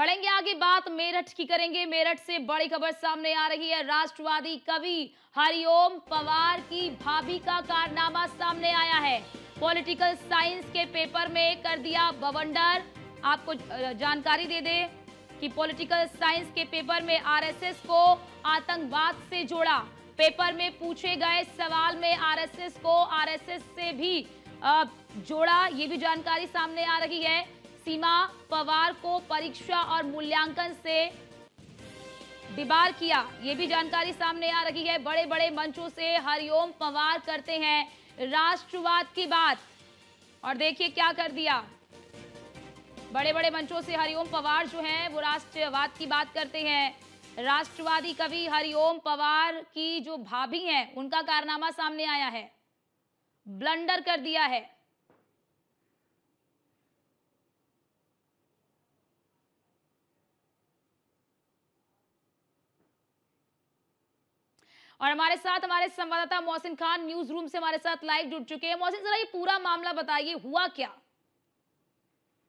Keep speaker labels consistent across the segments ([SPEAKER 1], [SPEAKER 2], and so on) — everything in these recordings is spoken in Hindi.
[SPEAKER 1] बढ़ेंगे आगे, बात मेरठ की करेंगे। मेरठ से बड़ी खबर सामने आ रही है। राष्ट्रवादी कवि हरिओम पवार की भाभी का कारनामा सामने आया है। पॉलिटिकल साइंस के पेपर में कर दिया बवंडर। आपको जानकारी दे दे कि पॉलिटिकल साइंस के पेपर में आरएसएस को आतंकवाद से जोड़ा। पेपर में पूछे गए सवाल में आरएसएस को आरएसएस से भी जोड़ा, ये भी जानकारी सामने आ रही है। सीमा पवार को परीक्षा और मूल्यांकन से डिबार किया, ये भी जानकारी सामने आ रही है। बड़े बड़े मंचों से हरिओम पवार करते हैं राष्ट्रवाद की बात, और देखिए क्या कर दिया। बड़े बड़े मंचों से हरिओम पवार जो हैं वो राष्ट्रवाद की बात करते हैं। राष्ट्रवादी कवि हरिओम पवार की जो भाभी हैं उनका कारनामा सामने आया है, ब्लंडर कर दिया है। और हमारे साथ हमारे संवाददाता मोहसिन खान न्यूज रूम से हमारे साथ लाइव जुड़ चुके हैं। मोहसिन, जरा ये पूरा मामला बताइए, हुआ क्या?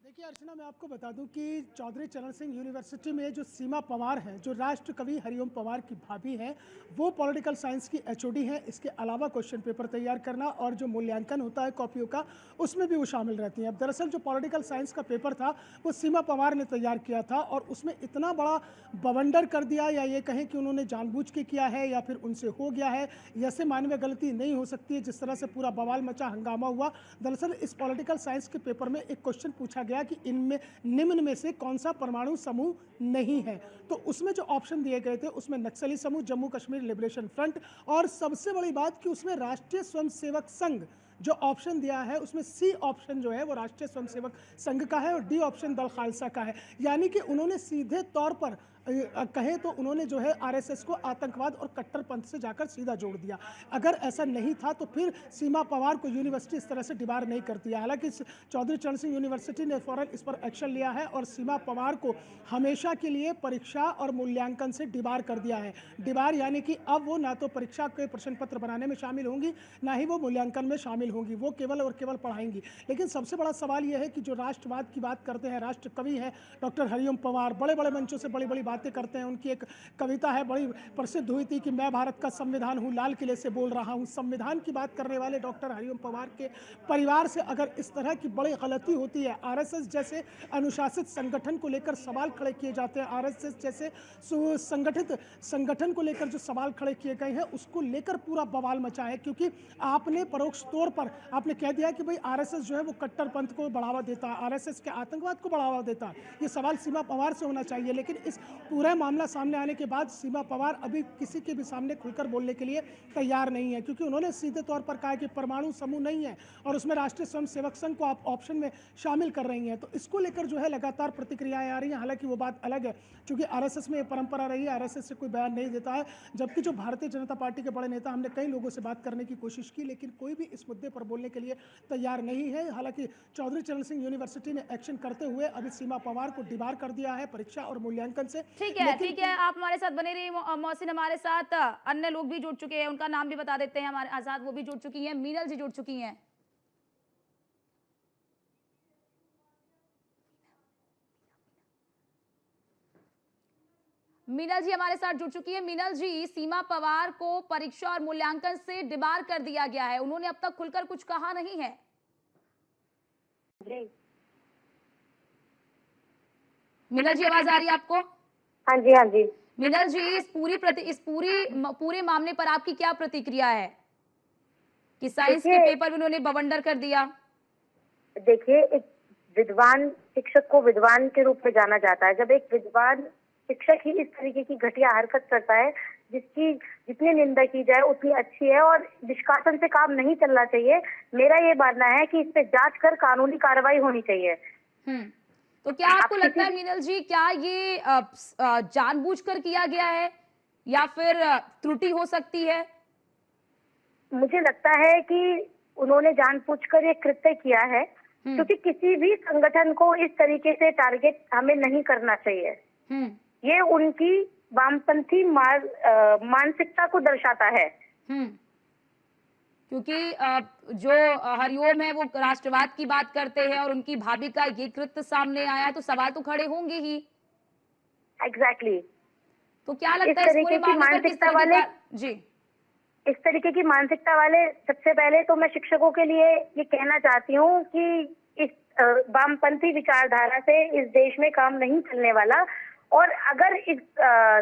[SPEAKER 2] देखिए अर्चना, मैं आपको बता दूं कि चौधरी चरण सिंह यूनिवर्सिटी में जो सीमा पवार हैं, जो राष्ट्र कवि हरिओम पवार की भाभी हैं, वो पॉलिटिकल साइंस की एचओडी हैं। इसके अलावा क्वेश्चन पेपर तैयार करना और जो मूल्यांकन होता है कॉपियों का, उसमें भी वो शामिल रहती हैं। अब दरअसल जो पॉलिटिकल साइंस का पेपर था वो सीमा पवार ने तैयार किया था, और उसमें इतना बड़ा बवंडर कर दिया, या ये कहें कि उन्होंने जानबूझ के किया है या फिर उनसे हो गया है, ऐसे मानवीय गलती नहीं हो सकती है। जिस तरह से पूरा बवाल मचा, हंगामा हुआ। दरअसल इस पॉलिटिकल साइंस के पेपर में एक क्वेश्चन पूछा गया कि इनमें निम्न में से कौन सा परमाणु समूह नहीं है। तो उसमें जो ऑप्शन दिए गए थे उसमें नक्सली समूह, जम्मू कश्मीर लिबरेशन फ्रंट, और सबसे बड़ी बात कि उसमें राष्ट्रीय स्वयंसेवक संघ जो ऑप्शन दिया है उसमें सी ऑप्शन जो है वो राष्ट्रीय स्वयंसेवक संघ का है, और डी ऑप्शन दल खालसा का है। यानी कि उन्होंने सीधे तौर पर कहें तो उन्होंने जो है आरएसएस को आतंकवाद और कट्टरपंथ से जाकर सीधा जोड़ दिया। अगर ऐसा नहीं था तो फिर सीमा पवार को यूनिवर्सिटी इस तरह से डिबार नहीं करती है। हालांकि चौधरी चरण सिंह यूनिवर्सिटी ने फौरन इस पर एक्शन लिया है और सीमा पवार को हमेशा के लिए परीक्षा और मूल्यांकन से डिबार कर दिया है। डिबार यानी कि अब वो ना तो परीक्षा के प्रश्न पत्र बनाने में शामिल होंगी, ना ही वो मूल्यांकन में शामिल होंगी, वो केवल और केवल पढ़ाएंगी। लेकिन सबसे बड़ा सवाल यह है कि जो राष्ट्रवाद की बात करते हैं, राष्ट्र कवि हैं डॉक्टर हरिओम पवार, बड़े बड़े मंचों से बड़ी बड़ी बातें करते हैं। उनकी एक कविता है, बड़ी प्रसिद्ध हुई थी कि मैं भारत का संविधान हूँ, लाल किले से बोल रहा हूँ। संविधान की बात करने वाले डॉक्टर हरिओम पवार के परिवार से अगर इस तरह की बड़ी गलती होती है, आरएसएस जैसे अनुशासित संगठन को लेकर सवाल खड़े किए जाते हैं, आरएसएस जैसे सुसंगठित संगठन को लेकर जो सवाल खड़े किए गए हैं उसको लेकर पूरा बवाल मचा है। क्योंकि आपने परोक्ष तौर पर आपने कह दिया कि भाई आरएसएस जो है वो कट्टरपंथ को बढ़ावा देता है, आरएसएस के आतंकवाद को बढ़ावा देता है। ये सवाल सीमा पवार से होना चाहिए। लेकिन इस पूरा मामला सामने आने के बाद सीमा पवार अभी किसी के भी सामने खुलकर बोलने के लिए तैयार नहीं है, क्योंकि उन्होंने सीधे तौर पर कहा कि परमाणु समूह नहीं है और उसमें राष्ट्रीय स्वयंसेवक संघ को आप ऑप्शन में शामिल कर रही हैं। तो इसको लेकर जो है लगातार प्रतिक्रियाएं आ रही हैं। हालांकि वो बात अलग है, क्योंकि आरएसएस में ये परंपरा रही है, आरएसएस से कोई बयान नहीं देता है। जबकि जो भारतीय जनता पार्टी के बड़े नेता, हमने कई लोगों से बात करने की कोशिश की, लेकिन कोई भी इस मुद्दे पर बोलने के लिए तैयार नहीं है। हालांकि चौधरी चरण सिंह यूनिवर्सिटी ने एक्शन करते हुए अभी सीमा पवार को डिबार कर दिया है परीक्षा और मूल्यांकन से।
[SPEAKER 1] ठीक है, आप हमारे साथ बने रहिए मोहसिन। हमारे साथ अन्य लोग भी जुड़ चुके हैं, उनका नाम भी बता देते हैं हमारे साथ। वो भी जुड़ चुकी हैं, मीनल जी जुड़ चुकी हैं। मीनल जी हमारे साथ जुड़ चुकी है। मीनल जी, सीमा पवार को परीक्षा और मूल्यांकन से डिबार कर दिया गया है, उन्होंने अब तक खुलकर कुछ कहा नहीं है।
[SPEAKER 3] जी
[SPEAKER 1] मीनल जी, आवाज आ रही है आपको?
[SPEAKER 3] हाँ जी, हाँ जी।
[SPEAKER 1] मीनल जी, पूरे मामले पर आपकी क्या प्रतिक्रिया है कि साइंस के पेपर में उन्होंने बवंडर कर दिया?
[SPEAKER 3] देखिए, एक विद्वान शिक्षक को विद्वान के रूप में जाना जाता है। जब एक विद्वान शिक्षक ही इस तरीके की घटिया हरकत करता है, जिसकी जितनी निंदा की जाए उतनी अच्छी है, और निष्कासन से काम नहीं चलना चाहिए। मेरा ये मानना है कि इस पे जांच कर कानूनी कार्रवाई होनी चाहिए।
[SPEAKER 1] तो क्या आपको लगता है मीनल जी, क्या ये जानबूझकर किया गया है या फिर त्रुटि हो सकती है?
[SPEAKER 3] मुझे लगता है कि उन्होंने जानबूझकर ये कृत्य किया है, क्योंकि किसी भी संगठन को इस तरीके से टारगेट हमें नहीं करना चाहिए। ये उनकी वामपंथी मानसिकता को दर्शाता है।
[SPEAKER 1] क्योंकि जो हरिओम है वो राष्ट्रवाद की बात करते हैं और उनकी भाभी का ये कृत्य सामने आया, तो सवाल तो खड़े होंगे ही।
[SPEAKER 3] एग्जैक्टली।
[SPEAKER 1] तो क्या लगता है
[SPEAKER 3] इस
[SPEAKER 1] इस पूरे
[SPEAKER 3] तरीके की
[SPEAKER 1] मामले पर किस
[SPEAKER 3] मानसिकता
[SPEAKER 1] तरीके
[SPEAKER 3] वाले
[SPEAKER 1] का जी
[SPEAKER 3] इस तरीके की मानसिकता वाले सबसे पहले तो मैं शिक्षकों के लिए ये कहना चाहती हूँ कि इस वामपंथी विचारधारा से इस देश में काम नहीं चलने वाला। और अगर इस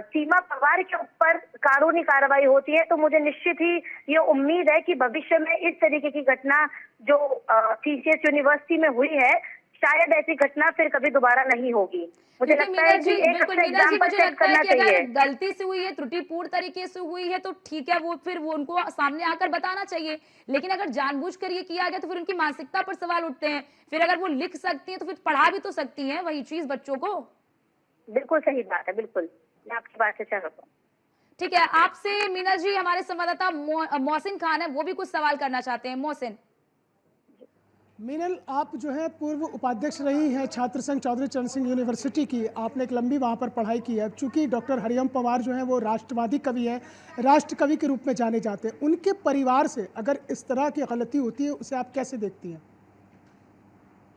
[SPEAKER 3] सीमा पवार के ऊपर कानूनी कार्रवाई होती है तो मुझे निश्चित ही ये उम्मीद है कि भविष्य में इस तरीके की घटना जो सीसीएस यूनिवर्सिटी में हुई है, शायद ऐसी घटना फिर कभी दोबारा नहीं होगी। मुझे
[SPEAKER 1] क्योंकि
[SPEAKER 3] लगता है कि एक
[SPEAKER 1] बिल्कुल
[SPEAKER 3] अच्छा
[SPEAKER 1] मीना जी,
[SPEAKER 3] एग्जाम्पल
[SPEAKER 1] मुझे
[SPEAKER 3] सेट
[SPEAKER 1] लगता है
[SPEAKER 3] करना
[SPEAKER 1] कि अगर
[SPEAKER 3] चाहिए।
[SPEAKER 1] गलती से हुई है, त्रुटिपूर्ण तरीके से हुई है तो ठीक है, वो फिर वो उनको सामने आकर बताना चाहिए। लेकिन अगर जानबूझकर ये किया गया तो फिर उनकी मानसिकता पर सवाल उठते हैं। फिर अगर वो लिख सकती हैं तो फिर पढ़ा भी तो सकती हैं वही चीज बच्चों को।
[SPEAKER 3] बिल्कुल सही बात है, बिल्कुल मैं आपकी बात से सहमत हूँ।
[SPEAKER 1] ठीक है, आपसे मीना जी हमारे संवाददाता मोहसिन खान है, वो भी कुछ सवाल करना चाहते हैं। मोहसिन।
[SPEAKER 2] मीनल, आप जो है पूर्व उपाध्यक्ष रही हैं छात्र संघ चौधरी चरण सिंह यूनिवर्सिटी की। आपने एक लंबी वहाँ पर पढ़ाई की है। चूँकि डॉक्टर हरिओम पवार जो हैं वो राष्ट्रवादी कवि हैं, राष्ट्र कवि के रूप में जाने जाते हैं। उनके परिवार से अगर इस तरह की गलती होती है, उसे आप कैसे देखती हैं?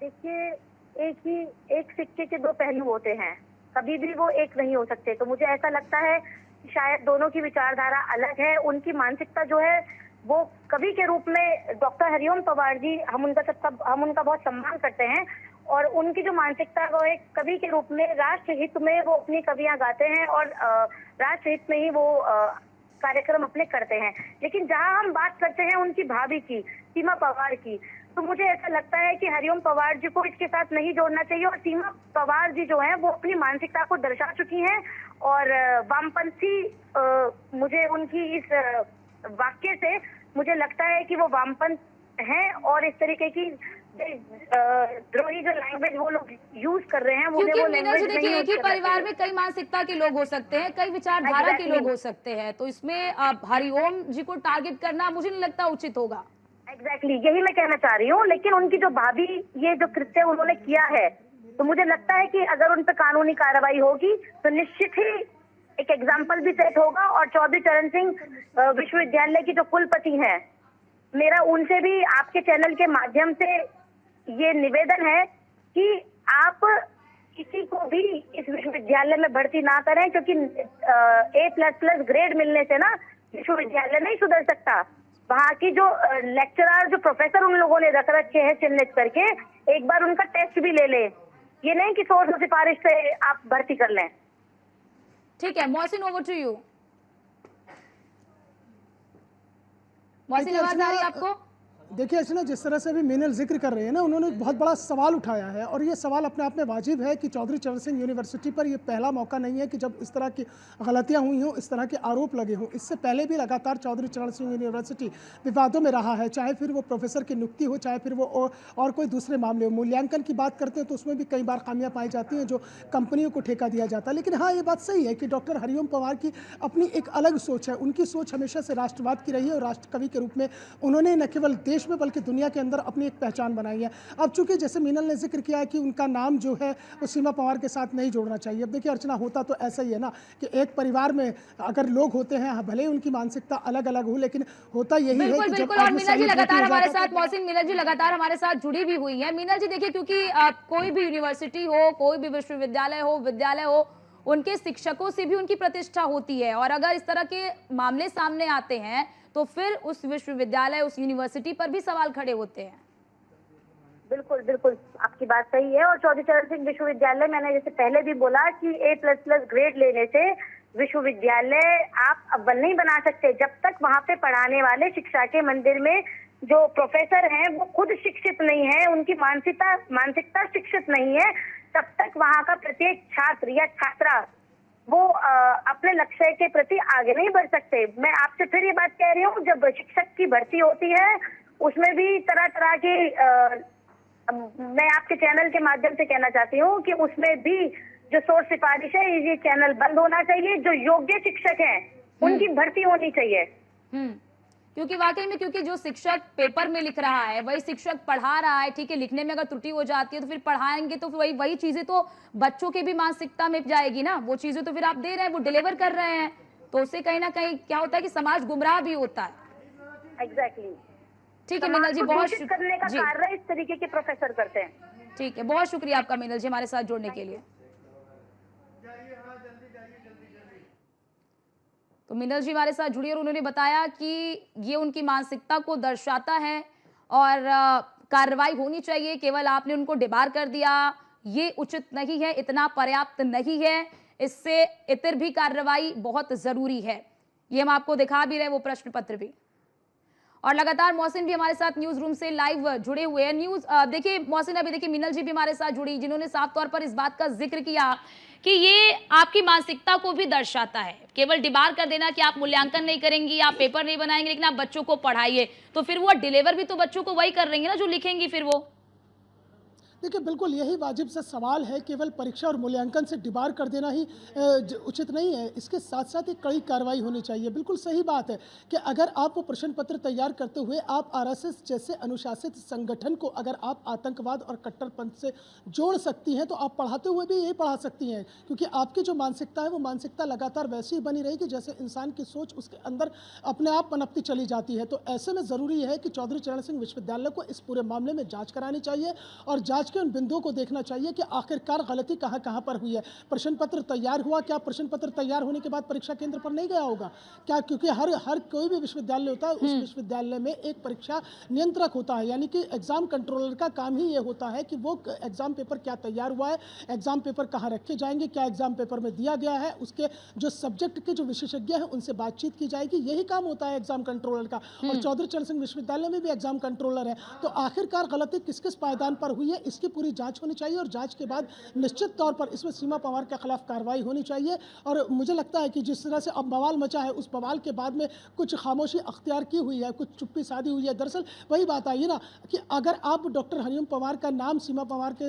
[SPEAKER 3] देखिए, एक सिक्के के दो पहलू होते हैं, कभी भी वो एक नहीं हो सकते। तो मुझे ऐसा लगता है कि शायद दोनों की विचारधारा अलग है। उनकी मानसिकता जो है वो कवि के रूप में डॉक्टर हरिओम पवार जी, हम उनका बहुत सम्मान करते हैं। और उनकी जो मानसिकता है वो एक कवि के रूप में राष्ट्र हित में वो अपनी कवियां गाते हैं और राष्ट्र हित में ही वो कार्यक्रम अपने करते हैं। लेकिन जहां हम बात करते हैं उनकी भाभी की, सीमा पवार की, तो मुझे ऐसा लगता है कि हरिओम पवार जी को इसके साथ नहीं जोड़ना चाहिए। और सीमा पवार जी जो हैं वो अपनी मानसिकता को दर्शा चुकी हैं और वामपंथी मुझे उनकी इस वाक्य से मुझे लगता है कि वो वामपंथ हैं और इस तरीके की द्रोही जो लैंग्वेज वो लोग यूज कर रहे हैं, मुझे
[SPEAKER 1] क्योंकि
[SPEAKER 3] वो
[SPEAKER 1] मीना जी
[SPEAKER 3] लैंग्वेज नहीं
[SPEAKER 1] देखिए, एक ही
[SPEAKER 3] यूज करना
[SPEAKER 1] परिवार
[SPEAKER 3] चाहिए।
[SPEAKER 1] में कई मानसिकता के लोग हो सकते हैं, कई विचारधारा के लोग हो सकते हैं, तो इसमें हरिओम जी को टारगेट करना मुझे नहीं लगता उचित होगा।
[SPEAKER 3] एग्जैक्टली, यही मैं कहना चाह रही हूँ। लेकिन उनकी जो भाभी ये जो कृत्य उन्होंने किया है, तो मुझे लगता है कि अगर उन पर कानूनी कार्रवाई होगी तो निश्चित ही एक एग्जाम्पल भी सेट होगा। और चौधरी चरण सिंह विश्वविद्यालय की जो कुलपति हैं, मेरा उनसे भी आपके चैनल के माध्यम से ये निवेदन है कि आप किसी को भी इस विश्वविद्यालय में भर्ती ना करें, क्योंकि A++ ग्रेड मिलने से ना विश्वविद्यालय नहीं सुधर सकता। वहाँ की जो लेक्चरर, जो प्रोफेसर उन लोगों ने रख रखे हैं चिन्हित करके, एक बार उनका टेस्ट भी ले लें। ये नहीं कि सोच सिफारिश से आप भर्ती कर लें।
[SPEAKER 1] ठीक है Mohsin, over to you. Mohsin, आवाज आ रही है आपको?
[SPEAKER 2] देखिए अर्चना, जिस तरह से अभी मीनल जिक्र कर रहे हैं ना, उन्होंने एक बहुत बड़ा सवाल उठाया है और ये सवाल अपने आप में वाजिब है कि चौधरी चरण सिंह यूनिवर्सिटी पर ये पहला मौका नहीं है कि जब इस तरह की गलतियां हुई हों, इस तरह के आरोप लगे हों। इससे पहले भी लगातार चौधरी चरण सिंह यूनिवर्सिटी विवादों में रहा है, चाहे फिर वो प्रोफेसर की नियुक्ति हो, चाहे फिर वो और कोई दूसरे मामले हो। मूल्यांकन की बात करते हैं तो उसमें भी कई बार खामियां पाई जाती हैं जो कंपनियों को ठेका दिया जाता है। लेकिन हाँ, ये बात सही है कि डॉक्टर हरिओम पवार की अपनी एक अलग सोच है। उनकी सोच हमेशा से राष्ट्रवाद की रही है और राष्ट्र कवि के रूप में उन्होंने न केवल देश में बल्कि दुनिया के अंदर अपनी एक पहचान बनाई है। अब चूंकि जैसे मीनल ने जिक्र किया है कि उनका नाम जो है वो सीमा पवार के साथ नहीं जोड़ना चाहिए। अब देखिए अर्चना, होता तो ऐसा ही है ना कि एक परिवार में अगर लोग होते हैं, भले ही उनकी मानसिकता अलग अलग हो, लेकिन होता यही है कि जब
[SPEAKER 1] और मीना जी लगातार हमारे साथ, मोहसिन मीना जी लगातार हमारे साथ जुड़ी भी हुई है। मीना जी देखिए, क्योंकि कोई भी यूनिवर्सिटी हो, कोई भी विश्वविद्यालय हो, विद्यालय हो, उनके शिक्षकों से भी उनकी प्रतिष्ठा होती है। और अगर इस तरह के मामले सामने आते हैं तो फिर उस विश्वविद्यालय, उस यूनिवर्सिटी पर भी सवाल खड़े होते हैं।
[SPEAKER 3] बिल्कुल बिल्कुल, आपकी बात सही है। और चौधरी चरण सिंह विश्वविद्यालय, मैंने जैसे पहले भी बोला कि A++ ग्रेड लेने से विश्वविद्यालय आप अव्वल नहीं बना सकते। जब तक वहाँ पे पढ़ाने वाले शिक्षा के मंदिर में जो प्रोफेसर हैं वो खुद शिक्षित नहीं है, उनकी मानसिकता शिक्षित नहीं है, तब तक वहाँ का प्रत्येक छात्र या छात्रा वो अपने लक्ष्य के प्रति आगे नहीं बढ़ सकते। मैं आपसे फिर ये बात कह रही हूँ, जब शिक्षक की भर्ती होती है उसमें भी तरह तरह के मैं आपके चैनल के माध्यम से कहना चाहती हूँ कि उसमें भी जो सोच सिफारिश है, ये चैनल बंद होना चाहिए। जो योग्य शिक्षक हैं उनकी भर्ती होनी चाहिए।
[SPEAKER 1] क्योंकि वाकई में, क्योंकि जो शिक्षक पेपर में लिख रहा है वही शिक्षक पढ़ा रहा है। ठीक है, लिखने में अगर त्रुटि हो जाती है तो फिर पढ़ाएंगे तो वही चीजें तो बच्चों के भी मानसिकता में जाएगी ना। वो चीजें तो फिर आप दे रहे हैं, वो डिलीवर कर रहे हैं, तो उससे कहीं ना कहीं क्या होता है कि समाज गुमराह भी होता है।
[SPEAKER 3] एग्जैक्टली।
[SPEAKER 1] ठीक है मीनल जी, बहुत
[SPEAKER 3] करने का कार्य इस तरीके के प्रोफेसर करते हैं।
[SPEAKER 1] ठीक है, बहुत शुक्रिया आपका मीनल जी हमारे साथ जुड़ने के लिए। तो मिनल जी हमारे साथ जुड़ी और उन्होंने बताया कि ये उनकी मानसिकता को दर्शाता है और कार्रवाई होनी चाहिए। केवल आपने उनको डिबार कर दिया, ये उचित नहीं है, इतना पर्याप्त नहीं है, इससे इतर भी कार्रवाई बहुत जरूरी है। ये हम आपको दिखा भी रहे वो प्रश्न पत्र भी। और लगातार मोहसिन भी हमारे साथ न्यूज रूम से लाइव जुड़े हुए हैं। देखिए मोहसिन, अभी देखिए मिनल जी भी हमारे साथ जुड़ी, जिन्होंने साफ तौर पर इस बात का जिक्र किया कि ये आपकी मानसिकता को भी दर्शाता है। केवल डिबार कर देना कि आप मूल्यांकन नहीं करेंगी, आप पेपर नहीं बनाएंगे, लेकिन आप बच्चों को पढ़ाइए, तो फिर वो डिलीवर भी तो बच्चों को वही कर रही है ना जो लिखेंगी फिर वो।
[SPEAKER 2] देखिए बिल्कुल यही वाजिब सा सवाल है। केवल परीक्षा और मूल्यांकन से डिबार कर देना ही उचित नहीं है। इसके साथ साथ एक कड़ी कार्रवाई होनी चाहिए। बिल्कुल सही बात है कि अगर आप वो प्रश्न पत्र तैयार करते हुए आप आरएसएस जैसे अनुशासित संगठन को अगर आप आतंकवाद और कट्टरपंथ से जोड़ सकती हैं तो आप पढ़ाते हुए भी यही पढ़ा सकती हैं, क्योंकि आपकी जो मानसिकता है वो मानसिकता लगातार वैसी ही बनी रहेगी जैसे इंसान की सोच उसके अंदर अपने आप पनपती चली जाती है। तो ऐसे में ज़रूरी है कि चौधरी चरण सिंह विश्वविद्यालय को इस पूरे मामले में जाँच करानी चाहिए और जाँच के उन बिंदुओं को देखना चाहिए कि आखिरकार गलती कहां कहां पर हुई है। प्रश्न पत्र तैयार हुआ, क्या प्रश्न पत्र तैयार होने के बाद परीक्षा केंद्र पर नहीं गया होगा क्या? क्योंकि हर कोई भी विश्वविद्यालय होता है, उस विश्वविद्यालय में एक परीक्षा नियंत्रक होता है, यानी कि एग्जाम कंट्रोलर का काम ही ये होता है कि वो एग्जाम पेपर क्या तैयार हुआ है, एग्जाम पेपर कहाँ रखे जाएंगे, क्या एग्जाम पेपर में दिया गया है, उसके जो सब्जेक्ट के जो विशेषज्ञ हैं उनसे बातचीत की जाएगी। यही काम होता है एग्जाम कंट्रोलर का। और चौधरी चरण सिंह विश्वविद्यालय में भी एग्जाम कंट्रोलर है। तो आखिरकार गलती किस किस पायदान पर हुई है इसकी पूरी जांच होनी चाहिए और जांच के बाद निश्चित तौर पर इसमें सीमा पवार के खिलाफ कार्रवाई होनी चाहिए। और मुझे लगता है कि जिस तरह से अब बवाल मचा है, उस बवाल के बाद में कुछ खामोशी अख्तियार की हुई है, कुछ चुप्पी साधी हुई है। दरअसल वही बात आई ना कि अगर आप डॉक्टर हरिओम पवार का नाम सीमा पवार के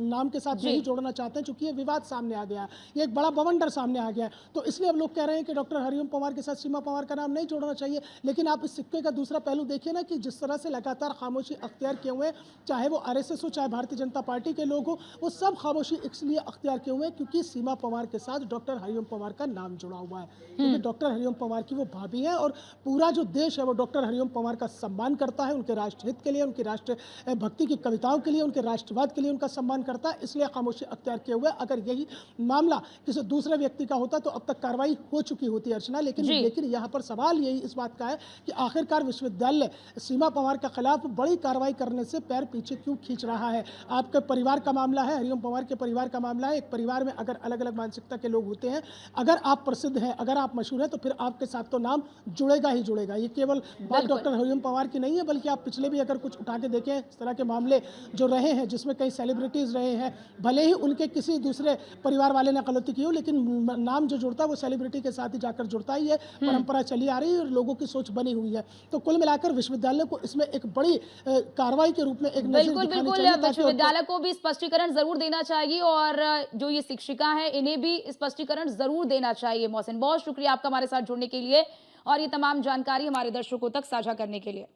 [SPEAKER 2] नाम के साथ नहीं जोड़ना चाहते हैं, चूंकि ये विवाद सामने आ गया है, ये एक बड़ा बवंडर सामने आ गया है, तो इसलिए अब लोग कह रहे हैं कि डॉक्टर हरिओम पवार के साथ सीमा पवार का नाम नहीं जोड़ना चाहिए। लेकिन आप इस सिक्के का दूसरा पहलू देखिए ना कि जिस तरह से लगातार खामोशी अख्तियार किए हुए, चाहे वो आरएसएस हो, चाहे भारतीय जनता पार्टी के लोग हो, वो सब खामोशी इसलिए अख्तियार किए हुए हैं क्योंकि सीमा पवार के साथ डॉक्टर हरिओम पवार का नाम जुड़ा हुआ है। क्योंकि डॉक्टर हरिओम पवार की वो भाभी है और पूरा जो देश है वो डॉक्टर हरिओम पवार का सम्मान करता है, उनके राष्ट्रहित के लिए, उनकी राष्ट्र भक्ति की कविताओं के लिए, उनके राष्ट्रवाद के लिए उनका सम्मान करता है, इसलिए खामोशी अख्तियार किए हुए। अगर यही मामला किसी दूसरे व्यक्ति का होता तो अब तक कार्रवाई हो चुकी होती है अर्चना। लेकिन यहाँ पर सवाल यही इस बात का है कि आखिरकार विश्वविद्यालय सीमा पवार के खिलाफ बड़ी कार्रवाई करने से पैर पीछे क्यों खींच रहा है। आपके परिवार का मामला है, हरिओम पवार के परिवार का मामला है। एक परिवार में अगर अलग अलग मानसिकता के लोग होते हैं, अगर आप प्रसिद्ध हैं, अगर आप मशहूर हैं, तो फिर आपके साथ तो नाम जुड़ेगा ही जुड़ेगा। ये केवल बात डॉक्टर हरिओम पवार की नहीं है, बल्कि आप पिछले भी अगर कुछ उठा के देखें, इस तरह के मामले जो रहे हैं जिसमें कई सेलिब्रिटीज रहे हैं, भले ही उनके किसी दूसरे परिवार वाले ने गलती की हो, लेकिन नाम जो जुड़ता है वो सेलिब्रिटी के साथ ही जाकर जुड़ता ही है। परंपरा चली आ रही है और लोगों की सोच बनी हुई है। तो कुल मिलाकर विश्वविद्यालय को इसमें एक बड़ी कार्रवाई के रूप में एक
[SPEAKER 1] बिल्कुल विश्वविद्यालय को भी स्पष्टीकरण जरूर देना चाहिए और जो ये शिक्षिका है इन्हें भी स्पष्टीकरण जरूर देना चाहिए। मोहसिन, बहुत शुक्रिया आपका हमारे साथ जुड़ने के लिए और ये तमाम जानकारी हमारे दर्शकों तक साझा करने के लिए।